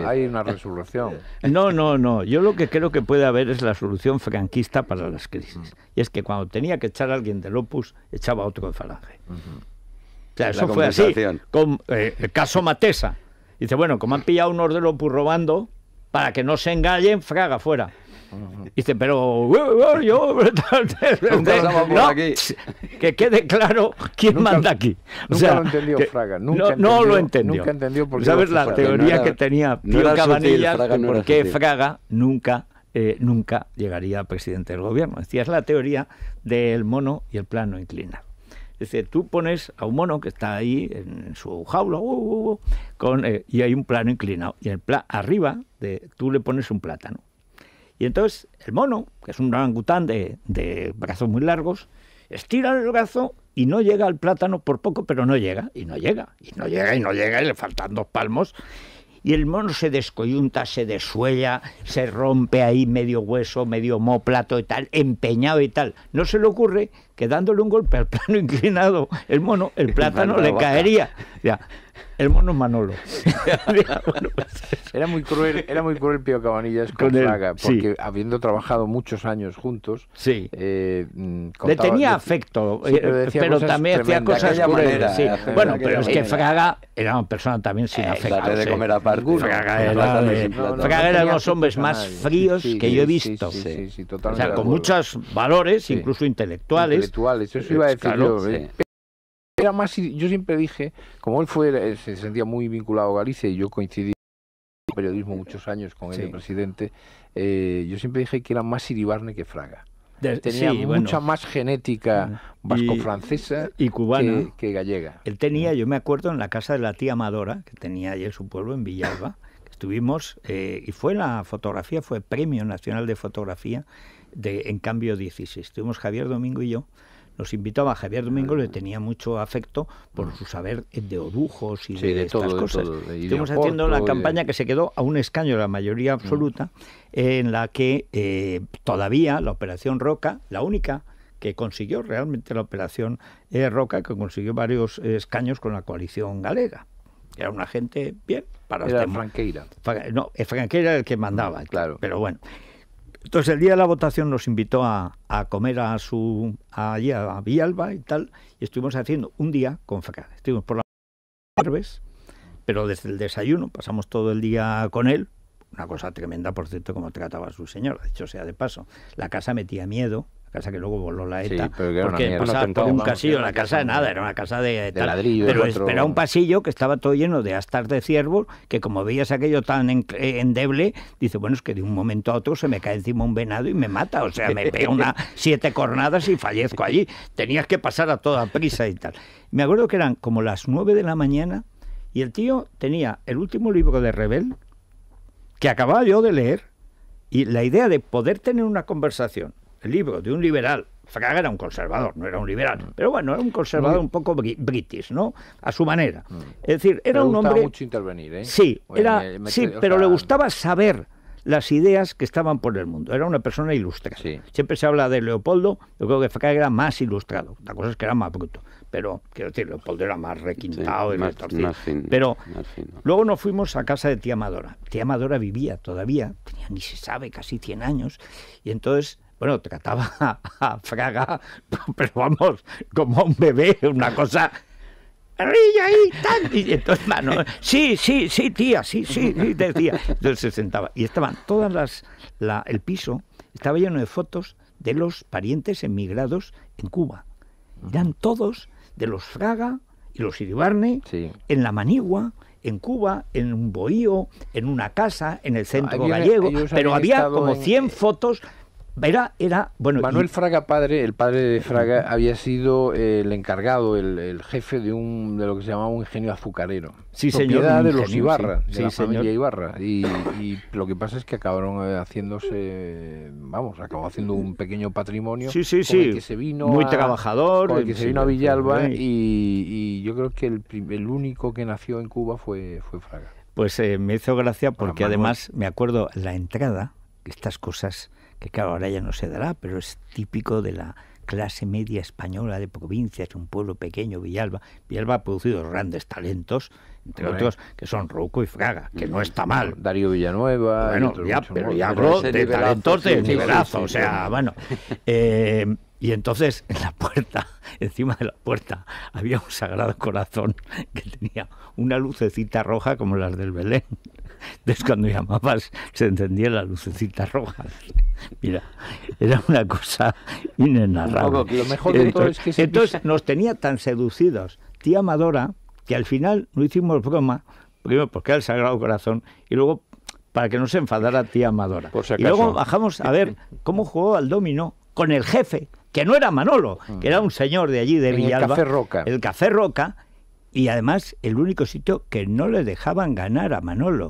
hay una resolución. No. Yo lo que creo que puede haber es la solución franquista para las crisis. Y es que cuando tenía que echar a alguien del Opus, echaba a otro de Falange. O sea, eso fue así. Con el caso Matesa. Dice, bueno, como han pillado unos del Opus robando, para que no se engañen, Fraga fuera. Dice, pero yo que quede claro quién manda aquí. Nunca lo entendió Fraga. No lo entendió. Nunca entendió por qué. ¿Sabes la teoría que tenía Pío Cabanillas? ¿Por qué Fraga nunca llegaría a presidente del gobierno? Decía, es la teoría del mono y el plano inclinado. Dice, tú pones a un mono que está ahí en su jaula y hay un plano inclinado. Y arriba tú le pones un plátano. Y entonces el mono, que es un orangután de brazos muy largos, estira el brazo y no llega al plátano por poco, pero no llega, y no llega, y le faltan 2 palmos. Y el mono se descoyunta, se desuella, se rompe ahí medio hueso, medio omóplato y tal, empeñado y tal. No se le ocurre que dándole un golpe al plano inclinado, el plátano le caería. Ya, el mono Manolo. Bueno, pues, era muy cruel Pío Cabanillas con Fraga, porque habiendo trabajado muchos años juntos, le tenía afecto, pero también hacía cosas crueles. Bueno, pero es que Fraga era una persona también sin afecto. De comer aparte. Fraga era de los hombres más fríos que yo he visto. O sea, con muchos valores, incluso intelectuales. Eso iba a decir yo. Era más, yo siempre dije, como él se sentía muy vinculado a Galicia y yo coincidí en el periodismo muchos años con él de presidente, yo siempre dije que era más Iribarne que Fraga. Tenía mucha más genética vasco-francesa y cubana que gallega. Él tenía, yo me acuerdo, en la casa de la tía Amadora, que tenía allí en su pueblo, en Villalba, que estuvimos, y fue Premio Nacional de Fotografía en Cambio 16. Estuvimos Javier Domingo y yo. Nos invitaba. Javier Domingo, le tenía mucho afecto por su saber de orujos y de estas cosas. Estuvimos haciendo la campaña que se quedó a un escaño, la mayoría absoluta, en la que todavía la Operación Roca, la única que consiguió realmente la Operación Roca, que consiguió varios escaños con la coalición galega. Era una gente bien para era Franqueira. No, Franqueira era el que mandaba, claro. Pero bueno. Entonces el día de la votación nos invitó a comer allí a Villalba y tal, y estuvimos haciendo un día con Fraga. Estuvimos por la tardes, pero desde el desayuno pasamos todo el día con él. Una cosa tremenda, por cierto, como trataba a su señora, dicho sea de paso. La casa metía miedo, la casa que luego voló la ETA, porque pasaba por un pasillo, la casa de nada, era una casa de ladrillo. Pero era un pasillo que estaba todo lleno de astas de ciervos, que como veías aquello tan endeble, dice, bueno, es que de un momento a otro se me cae encima un venado y me mata, o sea, me pega 7 cornadas y fallezco allí. Tenías que pasar a toda prisa y tal. Me acuerdo que eran como las 9 de la mañana y el tío tenía el último libro de Rebel, que acababa yo de leer, y la idea de poder tener una conversación, el libro de un liberal, Fraga era un conservador, no era un liberal, pero bueno, era un conservador un poco british, ¿no? A su manera. Es decir, era un hombre... Le gustaba mucho intervenir, ¿eh? Sí, pero le gustaba saber las ideas que estaban por el mundo. Era una persona ilustrada. Sí. Siempre se habla de Leopoldo, yo creo que Fraga era más ilustrado. La cosa es que era más bruto. Pero, quiero decir, Leopoldo era más requintado y más torcido. Pero luego nos fuimos a casa de tía Amadora. Tía Amadora vivía todavía, tenía, ni se sabe, casi 100 años. Y entonces, bueno, trataba a Fraga, pero vamos, como a un bebé, una cosa... ¡Arriba ahí! ¡Tan! Y entonces, sí, tía, sí, decía. Entonces se sentaba. Y estaban todas el piso estaba lleno de fotos de los parientes emigrados en Cuba. Eran todos de los Fraga y los Iribarne, en la Manigua, en Cuba, en un bohío, en una casa, en el centro gallego, pero había como 100 fotos. Bueno, Manuel Fraga padre, el padre de Fraga, había sido el encargado, el jefe de lo que se llamaba un ingenio azucarero. Sí, propiedad señor, de los Ibarra, de la familia señor. Ibarra. Y lo que pasa es que acabaron acabó haciendo un pequeño patrimonio con el que se vino muy trabajador, con el que se vino a Villalba, y yo creo que el único que nació en Cuba fue Fraga. Pues me hizo gracia porque además me acuerdo la entrada, estas cosas que claro, ahora ya no se dará, pero es típico de la clase media española de provincias, un pueblo pequeño, Villalba. Villalba ha producido grandes talentos, entre otros, que son Rouco y Fraga, que no está mal. Darío Villanueva. Bueno, pero ya hablo de talentos de nivelazo, o sea, bueno. Y entonces, en la puerta, encima de la puerta, había un Sagrado Corazón que tenía una lucecita roja como las del Belén. Entonces, cuando llamabas, se encendía la lucecita roja. Mira, era una cosa inenarrable. Lo mejor de todo es que entonces nos tenía tan seducidos tía Amadora, que al final no hicimos broma, primero porque era el Sagrado Corazón, y luego para que no se enfadara tía Amadora. Y luego bajamos a ver cómo jugó al dominó con el jefe, que no era Manolo, que era un señor de allí, de Villalba. El Café Roca. El Café Roca, y además el único sitio que no le dejaban ganar a Manolo.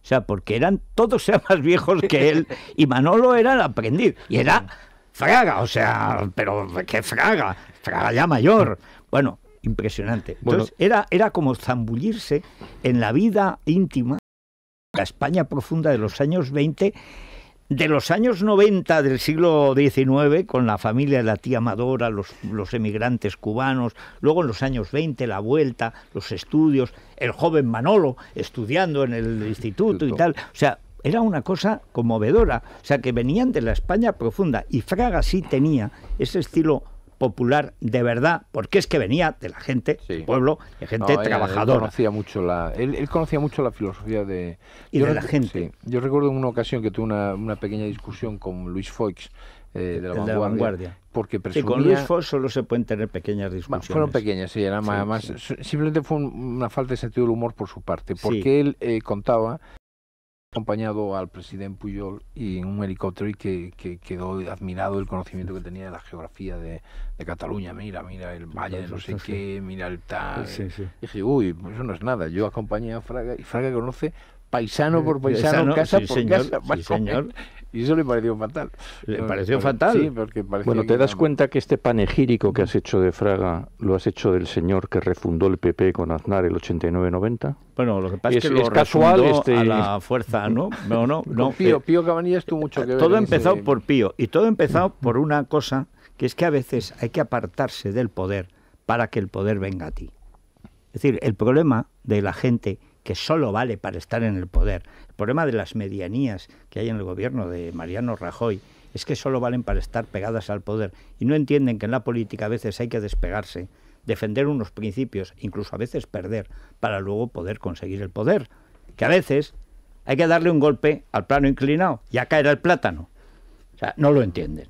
O sea, porque todos eran más viejos que él, y Manolo era el aprendiz, y era Fraga, o sea, pero ¿qué Fraga? Fraga ya mayor. Bueno, impresionante. Entonces, era como zambullirse en la vida íntima, la España profunda de los años 20, de los años 90 del siglo XIX, con la familia de la tía Amadora, los emigrantes cubanos, luego en los años 20 la vuelta, los estudios, el joven Manolo estudiando en el instituto y tal. O sea, era una cosa conmovedora. O sea, que venían de la España profunda, y Fraga sí tenía ese estilo popular de verdad, porque es que venía de la gente, del pueblo, de gente trabajadora. Él conocía mucho la filosofía de la gente. Sí. Yo recuerdo en una ocasión que tuve una pequeña discusión con Luis Foix, de la Vanguardia, porque presumía... con Luis Foix solo se pueden tener pequeñas discusiones. Fueron pequeñas, sí, simplemente fue una falta de sentido del humor por su parte, porque él contaba, acompañado al presidente Pujol y en un helicóptero, y que quedó admirado del conocimiento que tenía de la geografía de Cataluña. Mira el valle de no sé qué, mira el tal. Sí. Y dije, pues eso no es nada. Yo acompañé a Fraga, y Fraga conoce paisano por paisano, casa por casa. Sí, señor. Y eso le pareció fatal. ¿Le pareció fatal? Sí, porque parecía... Bueno, ¿te das cuenta que este panegírico que has hecho de Fraga lo has hecho del señor que refundó el PP con Aznar el 89-90? Bueno, lo que pasa es que lo casual a la fuerza, ¿no? No. Pío Cabanillas tuvo mucho que ver. Todo empezó por Pío, y todo empezó por una cosa, que es que a veces hay que apartarse del poder para que el poder venga a ti. Es decir, el problema de la gente que solo vale para estar en el poder, el problema de las medianías que hay en el gobierno de Mariano Rajoy, es que solo valen para estar pegadas al poder, y no entienden que en la política a veces hay que despegarse, defender unos principios, incluso a veces perder, para luego poder conseguir el poder. Que a veces hay que darle un golpe al plano inclinado, ya caerá el plátano. O sea, no lo entienden.